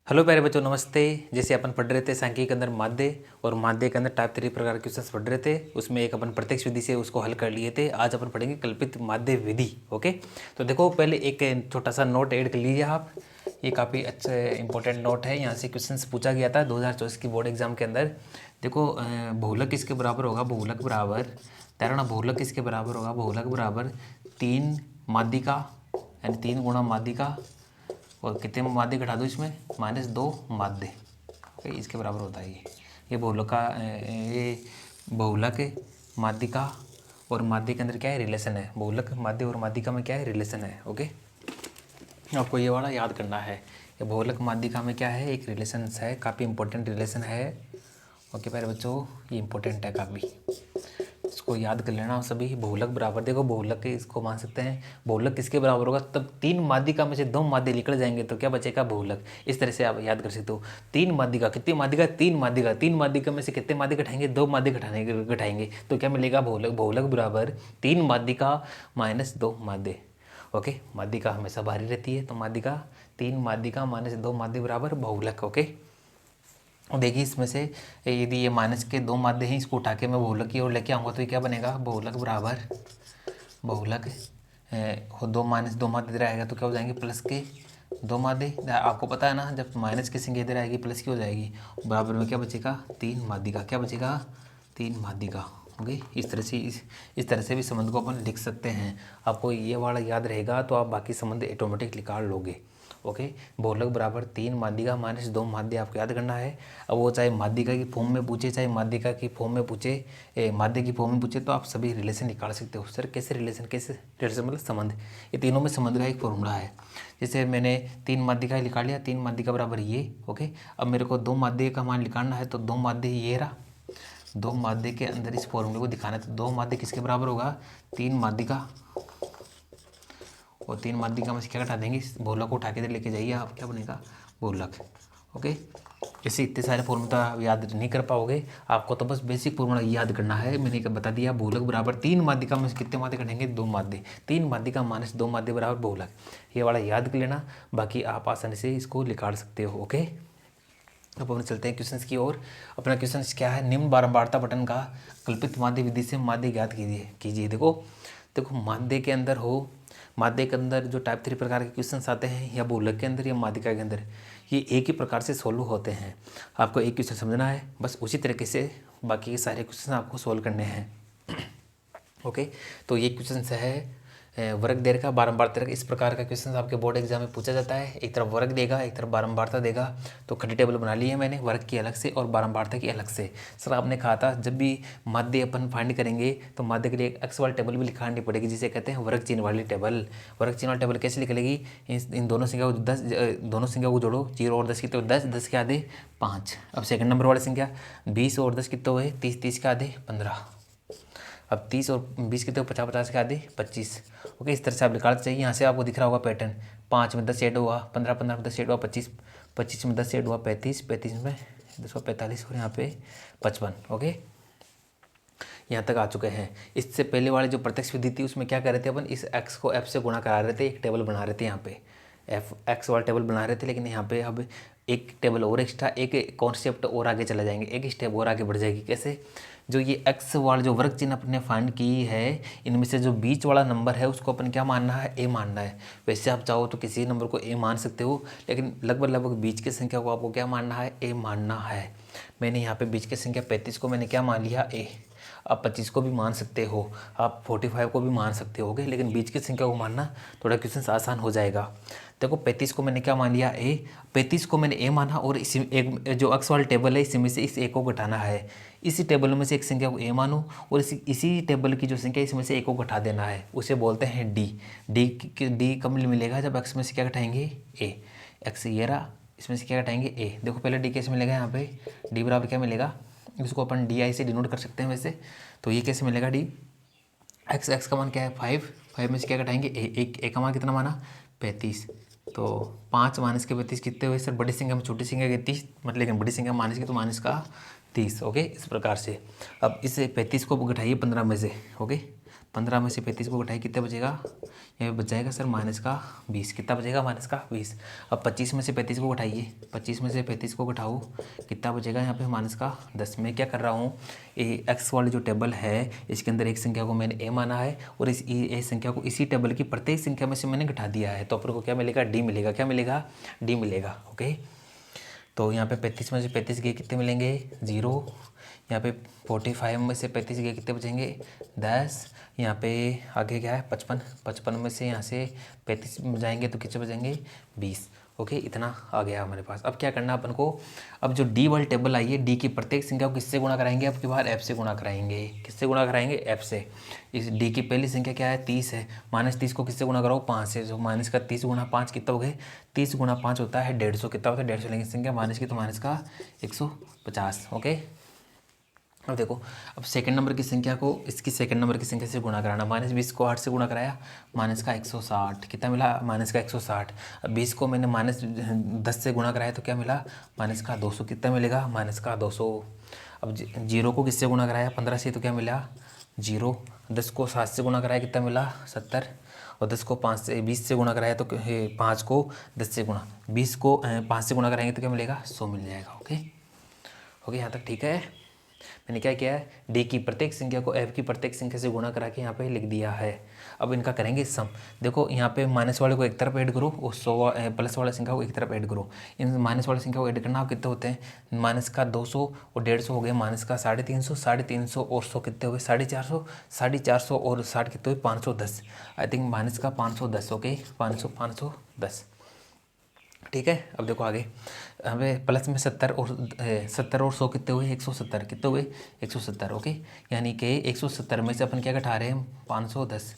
Hello प्यारे बच्चों, नमस्ते। जैसे अपन पढ़ रहे थे सांख्यिकी के अंदर माध्य और माध्य के अंदर टाइप 3 प्रकार के क्वेश्चंस पढ़ रहे थे। उसमें एक अपन प्रत्यक्ष विधि से उसको हल कर लिए थे। आज अपन पढ़ेंगे कल्पित माध्य विधि। ओके, तो देखो पहले एक छोटा सा नोट ऐड कर लीजिए आप। ये काफ़ी अच्छा इंपॉर्टेंट नोट है। यहाँ से क्वेश्चन पूछा गया था 2024 की बोर्ड एग्जाम के अंदर। देखो बहुलक किसके बराबर होगा? बहुलक बराबर तैरना। बहुलक किसके बराबर होगा? बहुलक बराबर 3 माध्यिका यानी 3 गुणा माध्यिका और कितने माध्य घटा दो इसमें? -2 माध्य। ओके, इसके बराबर होता है ये बहुलक का ये बहुलक माध्यिका और माध्य के अंदर क्या है? रिलेशन है। बहुलक माध्य और माध्यिका में क्या है? रिलेशन है। ओके, आपको ये वाला याद करना है। ये बहुलक माध्यिका में क्या है? एक रिलेशन है, काफ़ी इंपॉर्टेंट रिलेशन है। ओके प्यारे बच्चों, ये इंपॉर्टेंट है काफ़ी, इसको याद कर लेना सभी। बहुलक बराबर, देखो बहुलक के इसको मान सकते हैं। बहुलक किसके बराबर होगा? तब 3 माध्यिका में से 2 माध्य निकल जाएंगे तो क्या बचेगा? बहुलक। इस तरह से आप याद कर सकते हो। 3 माध्यिका, कितनी माध्यिका? 3 माध्यिका। 3 माध्यिका में से कितने माध्य घटाएंगे? 2 माध्य घटाएंगे तो क्या मिलेगा? बहुलक। बहुलक बराबर 3 माध्यिका -2 माध्य। ओके, माध्यिका हमेशा भारी रहती है तो माध्यिका 3 माध्यिका -2 माध्य बराबर बहुलक। ओके, देखिए इसमें से यदि ये माइनस के 2 माध्य हैं, इसको उठा के मैं बहुलक की ओर लेके आऊँगा तो ये क्या बनेगा? बहुलक बराबर बहुलक 2 -2 माध्य इधर आएगा तो क्या हो जाएंगे? प्लस के 2 माध्य। आपको पता है ना, जब माइनस की संख्या इधर आएगी प्लस की हो जाएगी। बराबर में क्या बचेगा? 3 माध्यिका। क्या बचेगा? 3 माध्यिका। ओके, इस तरह से भी संबंध को अपन लिख सकते हैं। आपको ये वाला याद रहेगा तो आप बाकी संबंध ऑटोमेटिक निकाल लोगे। ओके, बहुलक बराबर 3 माध्यिका -2 माध्य आपको याद करना है। अब वो चाहे माध्यिका की फॉर्म में पूछे चाहे माध्यिका की फॉर्म में पूछे, माध्य की फॉर्म में पूछे, तो आप सभी रिलेशन निकाल सकते हो। सर कैसे रिलेशन? कैसे रिलेशन मतलब संबंध। ये तीनों में संबंध का एक फॉर्मूला है। जैसे मैंने 3 माध्यिका निकाल लिया, 3 माध्यिका बराबर ये। ओके, अब मेरे को 2 माध्य का मान निकालना है तो 2 माध्य ये रहा। 2 माध्य के अंदर इस फॉर्मूले को दिखाना है तो 2 माध्य किसके बराबर होगा? 3 माध्यिका। और 3 माध्यिका में से क्या घटा देंगे? बहुलक को उठा के इधर लेके जाइए आप, क्या बनेगा? बहुलक। ओके, ऐसे इतने सारे फॉर्मूला याद नहीं कर पाओगे, आपको तो बस बेसिक फॉर्मूला याद करना है। मैंने बता दिया बहुलक बराबर 3 माध्यिका में से कितने माध्य घटेंगे? 2 माध्य। 3 माध्यिका -2 माध्य बराबर बहुलक। ये वाला याद कर लेना, बाकी आप आसानी से इसको निकाल सकते हो। ओके, अब अपन चलते हैं क्वेश्चंस की ओर। अपना क्वेश्चन क्या है? निम्न बारंबारता बटन का कल्पित माध्य विधि से माध्य ज्ञात कीजिए। देखो माध्य के अंदर हो, माध्य के अंदर जो टाइप 3 प्रकार के क्वेश्चंस आते हैं या बहुलक के अंदर या माध्यिका के अंदर, ये एक ही प्रकार से सोल्व होते हैं। आपको एक क्वेश्चन समझना है, बस उसी तरीके से बाकी के सारे क्वेश्चन आपको सोल्व करने हैं। ओके, तो ये क्वेश्चन है वर्ग देर का बारंबार तरक। इस प्रकार का क्वेश्चन आपके बोर्ड एग्जाम में पूछा जाता है। एक तरफ वर्ग देगा, एक तरफ बारंबारता देगा। तो खड़ी टेबल बना ली है मैंने, वर्ग की अलग से और बारंबारता की अलग से। सर आपने कहा था जब भी माध्य अपन फाइंड करेंगे तो माध्य के लिए एक एक्स वाली टेबल भी लिखानी पड़ेगी, जिसे कहते हैं वर्ग चिन्ह वाली टेबल। वर्ग चिन्ह वाली टेबल कैसे निकलेगी? इन दोनों संख्या को 10, दोनों संख्या को जोड़ो, 0 और 10 कितने हुए? 10, 10 के आधे 5। अब सेकंड नंबर वाली संख्या 20 और 10 कितने हुए? 30, 30 के आधे 15। अब 30 और 20 कितने? 50, 50 के आधे 25। ओके, इस तरह से आप निकालते चाहिए। यहाँ से आपको दिख रहा होगा पैटर्न। 5 में 10 ऐड हुआ, 15, 15 में 10 ऐड हुआ 25, 25 में 10 ऐड हुआ 35, 35 में 10 45 और यहाँ पे 55। ओके, यहाँ तक आ चुके हैं। इससे पहले वाले जो प्रत्यक्ष विधि थी उसमें क्या कर रहे थे अपन? इस एक्स को एफ से गुणा करा रहे थे, एक टेबल बना रहे थे यहाँ पे, एफ एक्स वाला टेबल बना रहे थे। लेकिन यहाँ पे अब एक टेबल और एक्स्ट्रा, एक कॉन्सेप्ट और आगे चला जाएंगे, एक स्टेप और आगे बढ़ जाएगी। कैसे? जो ये एक्स वाला जो वर्ग चिन्ह अपने फाइंड की है, इनमें से जो बीच वाला नंबर है उसको अपन क्या मानना है? ए मानना है। वैसे आप चाहो तो किसी नंबर को ए मान सकते हो, लेकिन लगभग बीच की संख्या को आपको क्या मानना है? ए मानना है। मैंने यहाँ पे बीच की संख्या 35 को मैंने क्या मान लिया? ए। आप 25 को भी मान सकते हो, आप 45 को भी मान सकते होगे, लेकिन बीच की संख्या को मानना थोड़ा क्वेश्चन आसान हो जाएगा। देखो 35 को मैंने क्या मान लिया? ए। 35 को मैंने ए माना और इसी एक जो अक्स वाली टेबल है इसी में से इस ए को घटाना है। इसी टेबल में से एक संख्या को ए मानो और इसी टेबल की जो संख्या इसमें से ए को घटा देना है, उसे बोलते हैं डी। डी कब मिलेगा? जब एक्स में से क्या घटाएंगे? ए। एक्स ये रहा, इसमें से क्या घटाएंगे? ए। देखो पहले डी कैसे मिलेगा? यहाँ पे डी बराबर क्या मिलेगा? इसको अपन डी आई से डिनोट कर सकते हैं वैसे। तो ये कैसे मिलेगा? डी एक्स, एक्स का मान क्या है? 5, 5 में से क्या घटाएंगे? ए का मान कितना माना? 35। तो 5 माइनस के 35 कितने हुए? सर बड़ी संख्या में छोटी संख्या के 30, मतलब लेकिन बड़ी संख्या माइनस की तो माइनस का 30। ओके, इस प्रकार से अब इस 35 को घटाइए 15 में से। ओके, 15 में से 35 को घटाइए कितना बचेगा, यहाँ पे बच जाएगा सर माइनस का 20। कितना बचेगा, माइनस का 20। अब 25 में से 35 को घटाइए, 25 में से 35 को घटाओ कितना बचेगा, यहाँ पे माइनस का 10। मैं क्या कर रहा हूँ, ये एक्स वाली जो टेबल है इसके अंदर एक संख्या को मैंने ए माना है और इस ए संख्या को इसी टेबल की प्रत्येक संख्या में से मैंने घटा दिया है, तो अपन को क्या मिलेगा, डी मिलेगा। क्या मिलेगा, डी मिलेगा। ओके, तो यहाँ पे 35 में से 35 गए कितने मिलेंगे, 0। यहाँ पे 45 में से 35 गए कितने बचेंगे, 10। यहाँ पे आगे क्या है, 55। 55 में से यहाँ से 35 में जाएंगे तो कितने बचेंगे, 20। ओके, इतना आ गया हमारे पास। अब क्या करना अपन को, अब जो डी वाली टेबल आई है, डी की प्रत्येक संख्या को किससे गुणा कराएंगे, अब की बार एफ से गुणा कराएंगे। किससे गुणा कराएंगे, एफ से। इस डी की पहली संख्या क्या है, 30 है। -30 को किससे गुणा कराओ, 5 से। जो माइनस का 30 गुणा 5 कितना हो गए, 30 गुणा 5 होता है 150। कितना होता है, 150 लेंगे संख्या माइनस की, तो माइनस का 150। ओके, अब देखो, अब सेकंड नंबर की संख्या को इसकी सेकंड नंबर की संख्या से गुणा कराना। -20 को 8 से गुणा कराया, माइनस का 160। कितना मिला, माइनस का 160। अब 20 को मैंने -10 से गुणा कराया तो क्या मिला, माइनस का 200। कितना मिलेगा, माइनस का 200। अब 0 को किससे गुणा कराया, 15 से, तो क्या मिला, 0। 10 को 7 से गुणा कराया कितना मिला, 70। और 10 को 20 से गुणा कराया तो 5 को 10 से गुणा, 20 को 5 से गुणा कराएंगे तो क्या मिलेगा, 100 मिल जाएगा। ओके, ओके, यहाँ तक ठीक है। मैंने क्या किया है, डी की प्रत्येक संख्या को एफ की प्रत्येक संख्या से गुणा करा के यहाँ पे लिख दिया है। अब इनका करेंगे सम। देखो यहाँ पे माइनस वाले को एक तरफ ऐड करो और 100 प्लस वाले संख्या को एक तरफ ऐड करो। इन माइनस वाली संख्या को ऐड करना, आप कितने होते हैं, माइनस का 200 और 150 हो गए, माइनस का 350, 350 और 100 कितने हो गए, 450, 450 और 60 कितने हुए, 510। आई थिंक माइनस का 510। ओके, 510। ठीक है, अब देखो आगे, हमें प्लस में 70 और 100 कितने हुए, 170। कितने हुए, 170। ओके, यानी कि 170 में से अपन क्या घटा रहे हैं, 510।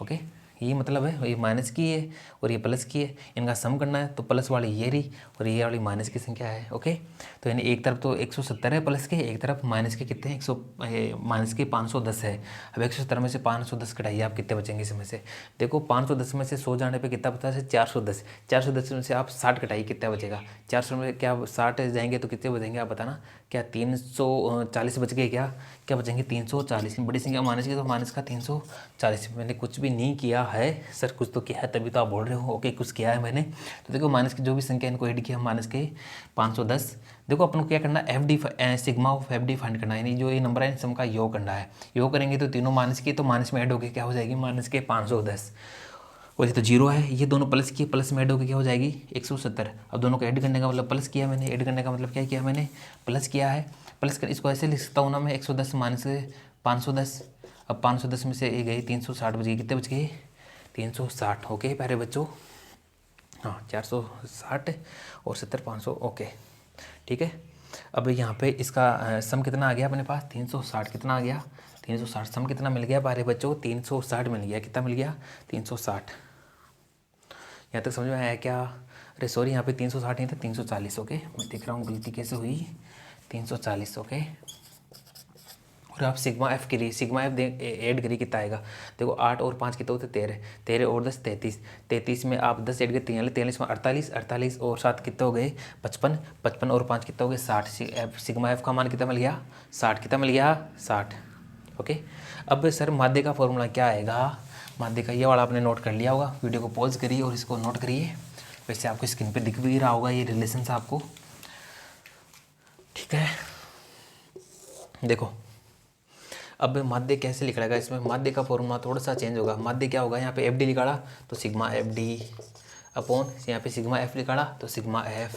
ओके, ये मतलब है, ये माइनस की है और ये प्लस की है, इनका सम करना है, तो प्लस वाली ये रही और ये वाली माइनस की संख्या है। ओके, तो यानी एक तरफ तो 170 है प्लस के, एक तरफ माइनस के कितने हैं, माइनस के 510 है। अब 170 में से 510 घटाइए, आप कितने बचेंगे इसमें से। देखो 510 में से 100 जाने पर कितना बचा है, 410। 410 में से आप 60 घटाइए, कितना बचेगा, 400 में क्या 60 जाएंगे तो कितने बचेंगे, आप बताना। क्या 340 बच गए, क्या बचेंगे, 340। बड़ी संख्या माइनस की, तो माइनस का 340। मैंने कुछ भी नहीं किया है सर, कुछ तो किया है तभी तो आप बोल रहे हो। ओके, कुछ किया है मैंने। तो देखो माइनस की जो भी संख्या इनको ऐड किया, माइनस के 510। देखो अपन को क्या करना है, FD sigma of FD find करना है, यानी जो ये नंबर है इन सब का योग करना है। योग करेंगे तो तीनों माइनस की, तो माइनस में ऐड होकर क्या हो जाएगी, माइनस के 510। और ये तो 0 है, ये दोनों प्लस किए, प्लस में ऐड होकर क्या हो जाएगी, 170। अब दोनों को ऐड करने का मतलब प्लस किया मैंने, ऐड करने का मतलब क्या किया मैंने, प्लस किया है। प्लस कर, इसको ऐसे लिख सकता हूँ ना मैं, 110 माइनस 510। अब 510 में से ये गई 360 बच गई, कितने बच गए, 360। ओके प्यारे बच्चों, हाँ 460 और 70 500। ओके ठीक है। अब यहाँ पे इसका सम कितना आ गया अपने पास, 360। कितना आ गया, 360। सम कितना मिल गया प्यारे बच्चों, 360 मिल गया। कितना मिल गया, 360। यहाँ तक समझ में आया क्या, अरे सॉरी यहाँ पे 360 नहीं था, 340। ओके, मैं देख रहा हूँ गलती कैसे हुई, 340। ओके, और आप सिग्मा एफ करिए, सिग्मा एफ ऐड करिए, कितना आएगा, देखो 8 और 5 कितने होते, 13, 13 और 10 33, 33 में आप 10 ऐड करते हैं, 43 में 48, 48 और 7 कितने हो गए, 55, 55 और 5 कितने हो गए, 60। सिग्मा एफ का मान कितना मिल गया, 60। कितना मिल गया, 60। ओके, अब सर माध्य का फॉर्मूला क्या आएगा, माध्य का ये वाला आपने नोट कर लिया होगा, वीडियो को पॉज करिए और इसको नोट करिए। वैसे आपको स्क्रीन पे दिख भी रहा होगा ये रिलेशंस आपको, ठीक है। देखो अब माध्य कैसे लिखा, इसमें माध्य का फॉर्मूला थोड़ा सा चेंज होगा। माध्य क्या होगा, यहाँ पे FD लिखा तो सिग्मा FD अपॉन, यहाँ पे सिग्मा F लिखा तो सिग्मा F,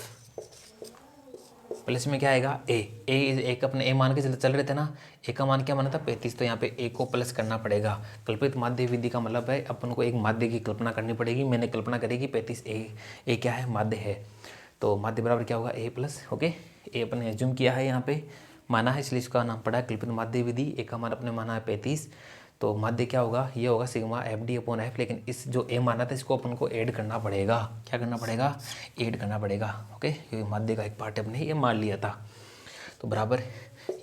प्लस में क्या आएगा, एक अपने ए मान के चल रहे थे ना, ए का मान क्या माना था 35, तो यहाँ पे ए को प्लस करना पड़ेगा। कल्पित माध्य विधि का मतलब है अपन को एक माध्य की कल्पना करनी पड़ेगी। मैंने कल्पना करी कि 35 ए क्या है, माध्य है, तो माध्य बराबर क्या होगा, ए प्लस। ओके, ए अपने एज्यूम किया है, यहाँ पे माना है, इसलिए इसका नाम पड़ा है कल्पित माध्य विधि। ए का मान अपने माना है 35, तो माध्य क्या होगा, ये होगा सिग्मा FD अपॉन F। लेकिन इस जो ए माना था इसको अपन को ऐड करना पड़ेगा, क्या करना पड़ेगा, ऐड करना पड़ेगा। ओके, क्योंकि माध्य का एक पार्ट अपने ये मान लिया था, तो बराबर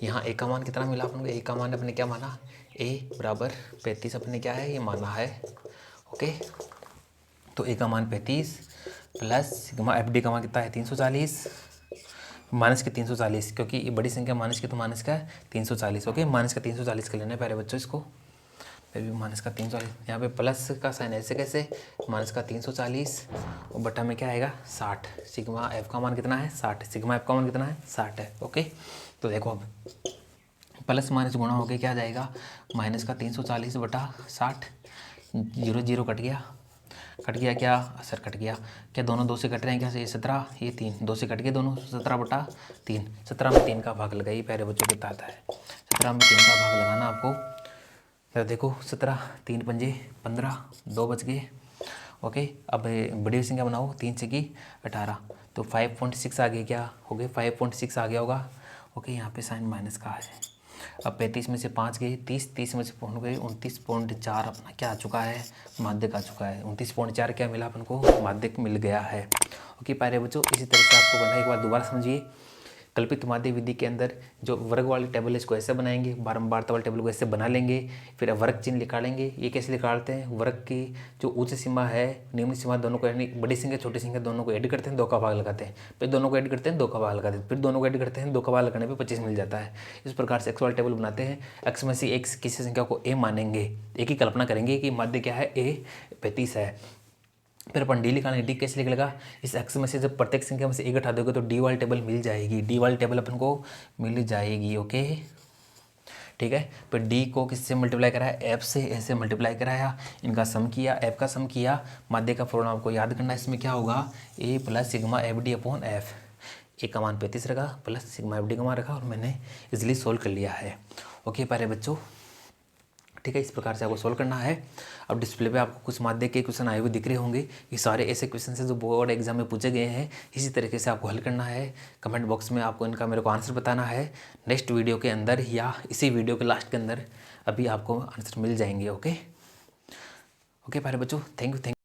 यहाँ ए का मान कितना मिला अपन को, ए का मान अपने क्या माना, ए बराबर 35 अपने क्या है, ये माना है। ओके, तो ए का मान 35 प्लस सिग्मा FD का मान कितना है 340, माइनस के 340, क्योंकि ये बड़ी संख्या माइनस की, तो माइनस का 340। ओके, माइनस का 340 कर लेना है प्यारे बच्चों इसको। फिर भी माइनस का 340, यहाँ पे प्लस का साइन ऐसे कैसे, माइनस का 340 और बटा में क्या आएगा 60। सिग्मा एफ का मान कितना है 60, सिग्मा एफ का मान कितना है 60 है। ओके, तो देखो अब प्लस माइनस गुणा हो के क्या आ जाएगा, माइनस का 340 बटा 60, 0 0 कट गया क्या सर, कट गया क्या, दोनों 2 से कट रहे हैं क्या, ये 17 ये 3, 2 से कट गए दोनों, 17 बटा 3, 17 में 3 का भाग लगाइए, प्यारे बच्चों के आता है 17 में 3 का भाग लगाना आपको। तो देखो 17 3 पंजे 15, 2 बच गए। ओके, अब बड़ी संख्या बनाओ, 3 से की 18, तो 5.6 आ गया, क्या हो गया 5.6 आ गया होगा। ओके, यहाँ पे साइन माइनस का है। अब 35 में से 5 गए 30, 30 में से पहुँच गए 29.4, अपना क्या आ चुका है, माध्यक आ चुका है। 29.4 क्या मिला अपन को, माध्यक मिल गया है। ओके प्यारे बच्चों, इसी तरह से आपको बनना, एक बार दोबारा समझिए। कल्पित माध्य विधि के अंदर जो वर्ग वाली टेबल है इसको ऐसे बनाएंगे, बारंबारता वाली टेबल को ऐसे बना लेंगे, फिर वर्ग चिन्ह निकालेंगे। ये कैसे निकालते हैं, वर्ग की जो उच्च सीमा है निम्न सीमा दोनों को, यानी बड़ी संख्या छोटी संख्या दोनों को ऐड करते हैं, 2 का भाग लगाते हैं, फिर दोनों को ऐड करते हैं 2 का भाग लगाते हैं, फिर दोनों को ऐड करते हैं 2 का भाग लगाने पर 25 मिल जाता है। इस प्रकार से एक्स वाली टेबल बनाते हैं। एक्स में से एक किसी संख्या को ए मानेंगे, एक ही कल्पना करेंगे कि माध्य क्या है ए 35 है। फिर अपन डी निकालेंगे, डी कैसे निकलेगा, इस एक्स में से जब प्रत्येक संख्या में से एक हटा दोगे तो डी वाली टेबल मिल जाएगी, डी वाली टेबल अपन को मिल जाएगी। ओके ठीक है, फिर डी को किससे मल्टीप्लाई कराया, एफ से, ऐसे मल्टीप्लाई कराया, इनका सम किया, एफ का सम किया, माध्य का फॉर्मूला आपको याद करना है। इसमें क्या होगा, A plus sigma F D upon F, A का मान 35 रखा प्लस सिग्मा एफ डी का मान रखा और मैंने इजिली सोल्व कर लिया है। ओके प्यारे बच्चों, ठीक है, इस प्रकार से आपको सोल्व करना है। अब डिस्प्ले पे आपको कुछ माध्य के क्वेश्चन आए हुए दिख रहे होंगे, ये सारे ऐसे क्वेश्चन हैं जो बोर्ड एग्जाम में पूछे गए हैं। इसी तरीके से आपको हल करना है। कमेंट बॉक्स में आपको इनका मेरे को आंसर बताना है, नेक्स्ट वीडियो के अंदर या इसी वीडियो के लास्ट के अंदर अभी आपको आंसर मिल जाएंगे। ओके ओके प्यारे बच्चों, थैंक यू।